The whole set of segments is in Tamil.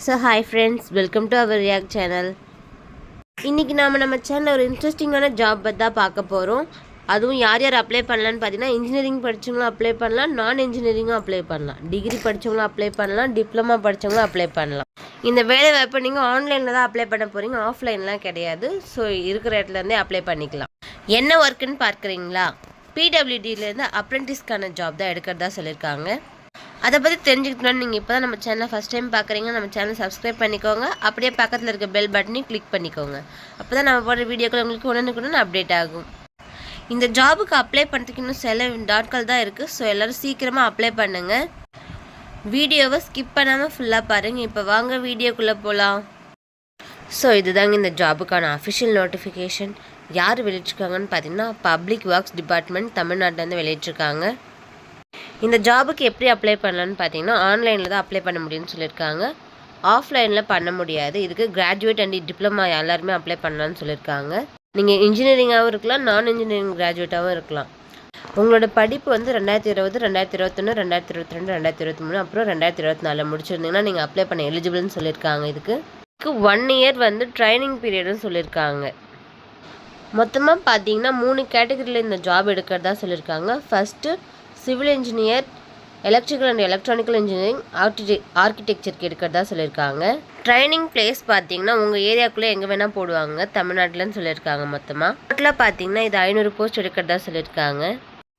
So hi friends, welcome to our React channel. இன்னைக்கு நம்ம சேனல்ல ஒரு இன்ட்ரஸ்டிங்கான ஜாப் பத்தி தான் பார்க்க போறோம். அதுவும் யார் அப்ளை பண்ணலாம்னு பார்த்தீங்கன்னா இன்ஜினியரிங் படிச்சவங்க அப்ளை பண்ணலாம், நான் இன்ஜினியரிங்கும் அப்ளை பண்ணலாம், டிகிரி படிச்சவங்க அப்ளை பண்ணலாம், டிப்ளமா படிச்சவங்க அப்ளை பண்ணலாம். இந்த வேலை வாய்ப்பை நீங்கள் ஆன்லைனில் தான் அப்ளை பண்ண போகிறீங்க, ஆஃப்லைன்லாம் கிடையாது. ஸோ இருக்கிற இடத்துலேருந்தே அப்ளை பண்ணிக்கலாம். என்ன ஒர்க்குன்னு பார்க்குறீங்களா? பிடபிள்யூடியிலேருந்து அப்ரெண்டிஸ்க்கான ஜாப் தான் எடுக்கிறதா சொல்லியிருக்காங்க. அதை பற்றி தெரிஞ்சுக்கிட்டோன்னு நீங்கள் இப்போ தான் நம்ம சேனலை ஃபஸ்ட் டைம் பார்க்குறீங்க, நம்ம சேனலை சப்ஸ்கிரைப் பண்ணிக்கோங்க. அப்படியே பக்கத்தில் இருக்க பெல் பட்டனையும் கிளிக் பண்ணிக்கோங்க. அப்போ தான் நம்ம போடுற வீடியோக்கள் உங்களுக்கு உடனுக்குடன் அப்டேட் ஆகும். இந்த ஜாபுக்கு அப்ளை பண்ணுறதுக்கு இன்னும் சில நாட்கள் தான் இருக்குது. ஸோ எல்லோரும் சீக்கிரமாக அப்ளை பண்ணுங்கள். வீடியோவை ஸ்கிப் பண்ணாமல் ஃபுல்லாக பாருங்கள். இப்போ வாங்க வீடியோக்குள்ளே போகலாம். ஸோ இதுதாங்க இந்த ஜாபுக்கான அஃபிஷியல் நோட்டிஃபிகேஷன். யார் வெளியிட்ருக்காங்கன்னு பார்த்தீங்கன்னா பப்ளிக் ஒர்க்ஸ் டிபார்ட்மெண்ட் தமிழ்நாட்டிலேருந்து வெளியிட்ருக்காங்க. இந்த ஜாபுக்கு எப்படி அப்ளை பண்ணலான்னு பார்த்தீங்கன்னா ஆன்லைனில் தான் அப்ளை பண்ண முடியும்னு சொல்லியிருக்காங்க. ஆஃப்லைனில் பண்ண முடியாது. இதுக்கு கிராஜுவேட் அண்ட் டிப்ளமா எல்லாருமே அப்ளை பண்ணலான்னு சொல்லியிருக்காங்க. நீங்கள் இன்ஜினியரிங்காகவும் இருக்கலாம், நான் இன்ஜினியரிங் கிராஜுவேட்டாகவும் இருக்கலாம். உங்களோட படிப்பு வந்து 2020, 2021, 2022, 2023 அப்புறம் 2024 முடிச்சிருந்தீங்கன்னா நீங்கள் அப்ளை பண்ண எலிஜிபிள்னு சொல்லியிருக்காங்க. இதுக்கு 1 இயர் வந்து ட்ரைனிங் பீரியடுன்னு சொல்லியிருக்காங்க. மொத்தமாக பார்த்தீங்கன்னா 3 கேட்டகரியில் இந்த ஜாப் எடுக்கிறதா சொல்லியிருக்காங்க. First civil engineer, electrical and electronical engineering, ஆர்கிடெக்சருக்கு எடுக்கிறதா சொல்லியிருக்காங்க. ட்ரைனிங் பிளேஸ் பார்த்தீங்கன்னா உங்கள் ஏரியாவுக்குள்ளே எங்கே வேணால் போடுவாங்க, தமிழ்நாட்டில்னு சொல்லியிருக்காங்க. மொத்தமாக டோட்டலாக பார்த்தீங்கன்னா இது 500 போஸ்ட் எடுக்கிறதா சொல்லியிருக்காங்க.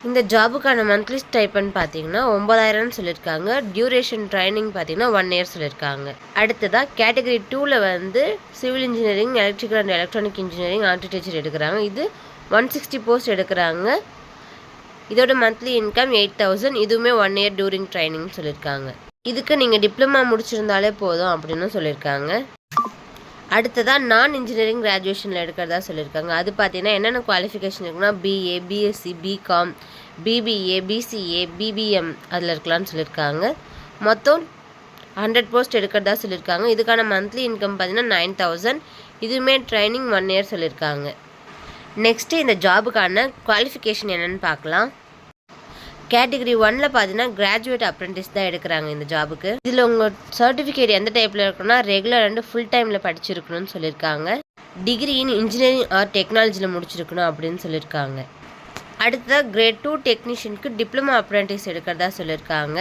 இந்த ஜாபுக்கான மந்த்லி ஸ்டைப்பன்னு பார்த்தீங்கன்னா 9000 சொல்லியிருக்காங்க. டியூரேஷன் ட்ரைனிங் பார்த்தீங்கன்னா 1 இயர் சொல்லியிருக்காங்க. அடுத்ததாக கேட்டகரி 2ல் வந்து civil engineering, electrical and electronic engineering, architecture எடுக்கிறாங்க. இது 160 போஸ்ட் எடுக்கிறாங்க. இதோட மந்த்லி இன்கம் 8000. இதுவுமே 1 இயர் டியூரிங் ட்ரைனிங் சொல்லியிருக்காங்க. இதுக்கு நீங்கள் டிப்ளமா முடிச்சிருந்தாலே போதும் அப்படின்னு சொல்லியிருக்காங்க. அடுத்ததாக நான் இன்ஜினியரிங் கிராஜுவேஷனில் எடுக்கிறதா சொல்லியிருக்காங்க. அது பார்த்தீங்கன்னா என்னென்ன குவாலிஃபிகேஷன் இருக்குன்னா BA, BSc, BCom, BBA, BCA, BBM அதில் இருக்கலாம்னு சொல்லியிருக்காங்க. மொத்தம் 100 போஸ்ட் எடுக்கிறதா சொல்லியிருக்காங்க. இதுக்கான மந்த்லி இன்கம் பார்த்தீங்கன்னா 9000. இதுவுமே ட்ரைனிங் 1 இயர் சொல்லியிருக்காங்க. நெக்ஸ்ட்டு இந்த ஜாபுக்கான குவாலிஃபிகேஷன் என்னென்னு பார்க்கலாம். கேட்டகரி 1ல் பார்த்தீங்கன்னா கிராஜுவேட் அப்ரெண்டிஸ் தான் எடுக்கிறாங்க இந்த ஜாபுக்கு. இதில் உங்கள் சர்டிஃபிகேட் எந்த டைப்பில் இருக்குன்னா ரெகுலர் அண்ட் ஃபுல் டைமில் படிச்சிருக்கணும்னு சொல்லியிருக்காங்க. டிகிரி இன் இன்ஜினியரிங் ஆர் டெக்னாலஜியில் முடிச்சிருக்கணும் அப்படின்னு சொல்லியிருக்காங்க. அடுத்ததாக கிரேட் 2 டெக்னீஷியனுக்கு டிப்ளமா அப்ரெண்டிஸ் எடுக்கிறதா சொல்லியிருக்காங்க.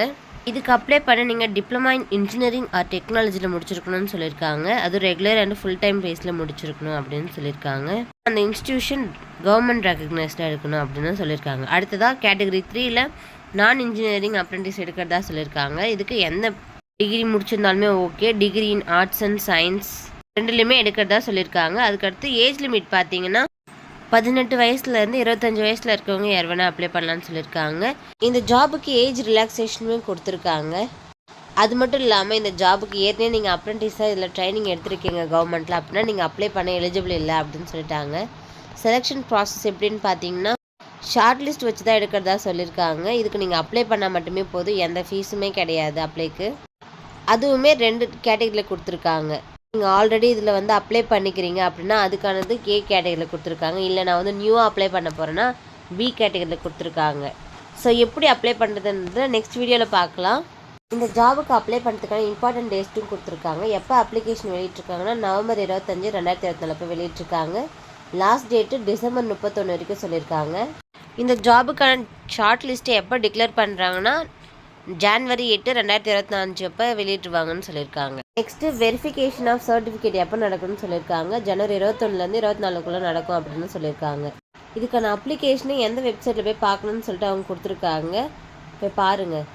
இதுக்கு அப்ளை பண்ண நீங்கள் டிப்ளமா இன் இன்ஜினியரிங் ஆர் டெக்னாலஜியில் முடிச்சிருக்கணும்னு சொல்லியிருக்காங்க. அது ரெகுலர் அண்ட் ஃபுல் டைம் பேஸில் முடிச்சிருக்கணும் அப்படின்னு சொல்லியிருக்காங்க. அந்த இன்ஸ்டியூஷன் கவர்மெண்ட் ரெக்கக்னைஸ்டாக இருக்கணும் அப்படின்னு சொல்லியிருக்காங்க. அடுத்ததாக கேட்டகரி 3ல் நான் இன்ஜினியரிங் அப்ரெண்டிஸ் எடுக்கிறதா சொல்லியிருக்காங்க. இதுக்கு எந்த டிகிரி முடிச்சிருந்தாலுமே okay. Degree in arts and science ரெண்டுலேயுமே எடுக்கிறதா சொல்லியிருக்காங்க. அதுக்கடுத்து ஏஜ் லிமிட் பார்த்தீங்கன்னா 18 வயசுலேருந்து 25 வயசில் இருக்கவங்க யார் வேணால் அப்ளை பண்ணலான்னு சொல்லியிருக்காங்க. இந்த ஜாபுக்கு ஏஜ் ரிலாக்ஸேஷனுமே கொடுத்துருக்காங்க. அது மட்டும் இல்லாமல் இந்த ஜாபுக்கு ஏற்கனவே நீங்கள் அப்ரெண்டிஸாக இதில் ட்ரைனிங் எடுத்திருக்கீங்க கவர்மெண்ட்டில் அப்படின்னா நீங்கள் அப்ளை பண்ண எலிஜிபிள் இல்லை அப்படின்னு சொல்லிட்டாங்க. செலெக்ஷன் ப்ராசஸ் எப்படின்னு பார்த்தீங்கன்னா ஷார்ட் லிஸ்ட் வச்சு தான் எடுக்கிறதா சொல்லியிருக்காங்க. இதுக்கு நீங்கள் அப்ளை பண்ணால் மட்டுமே போதும், எந்த ஃபீஸுமே கிடையாது அப்ளைக்கு. அதுவுமே 2 கேட்டகரியில் கொடுத்துருக்காங்க. நீங்கள் ஆல்ரெடி இதில் வந்து அப்ளை பண்ணிக்கிறீங்க அப்படின்னா அதுக்கானது ஏ கேட்டகரியில் கொடுத்துருக்காங்க. இல்லை நான் வந்து நியூவாக அப்ளை பண்ண போகிறேன்னா பி கேட்டகரியில் கொடுத்துருக்காங்க. ஸோ எப்படி அப்ளை பண்ணுறதுன்றது நெக்ஸ்ட் வீடியோவில் பார்க்கலாம். இந்த ஜாபுக்கு அப்ளை பண்ணுறதுக்கான இம்பார்ட்டன்ட் டேட்டும் கொடுத்துருக்காங்க. எப்போ அப்ளிகேஷன் வெளியிட்ருக்காங்கன்னா நவம்பர் 25, 2024 அப்போ வெளியிட்ருக்காங்க. லாஸ்ட் டேட்டு டிசம்பர் 31 வரைக்கும் சொல்லியிருக்காங்க. இந்த ஜாபுக்கான ஷார்ட் லிஸ்ட்டை எப்போ டிக்ளேர் பண்ணுறாங்கன்னா ஜான்வரி 8, 2025 அப்போ வெளியிட்டுருவாங்கன்னு சொல்லியிருக்காங்க. நெக்ஸ்ட்டு வெரிஃபிகேஷன் ஆஃப் சர்டிஃபிகேட் எப்போ நடக்கும்னு சொல்லியிருக்காங்க. ஜனவரி 21லேருந்து 24க்குள்ளே நடக்கும் அப்படின்னு சொல்லியிருக்காங்க. இதுக்கான அப்ளிகேஷனை எந்த வெப்சைட்டில் போய் பார்க்கணுன்னு சொல்லிட்டு அவங்க கொடுத்துருக்காங்க, போய் பாருங்கள்.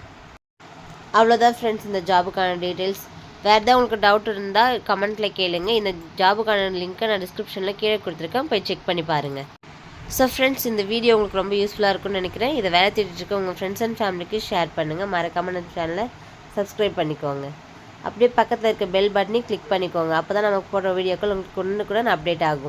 அவ்வளோதான் ஃப்ரெண்ட்ஸ் இந்த ஜாபுக்கான டீட்டெயில்ஸ். வேறு ஏதாவது உங்களுக்கு டவுட் இருந்தால் கமெண்ட்டில் கேளுங்க. இந்த ஜாபுக்கான லிங்க்கை நான் டிஸ்கிரிப்ஷனில் கீழே கொடுத்துருக்கேன், போய் செக் பண்ணி பாருங்கள். ஸோ ஃப்ரெண்ட்ஸ் இந்த வீடியோ உங்களுக்கு ரொம்ப யூஸ்ஃபுல்லாக இருக்கும்னு நினைக்கிறேன். இதை வேலை தேடிட்டு இருக்க உங்கள் ஃப்ரெண்ட்ஸ் அண்ட் ஃபேமிலிக்கு ஷேர் பண்ணுங்கள். மறக்காமல் நம்ம சேனலை சப்ஸ்கிரைப் பண்ணிக்கோங்க. அப்படியே பக்கத்தில் இருக்க பெல் பட்டனையும் கிளிக் பண்ணிக்கோங்க. அப்போ தான் நமக்கு போடுற வீடியோக்கள் உங்களுக்கு ஒன்று கூட அப்டேட் ஆகும்.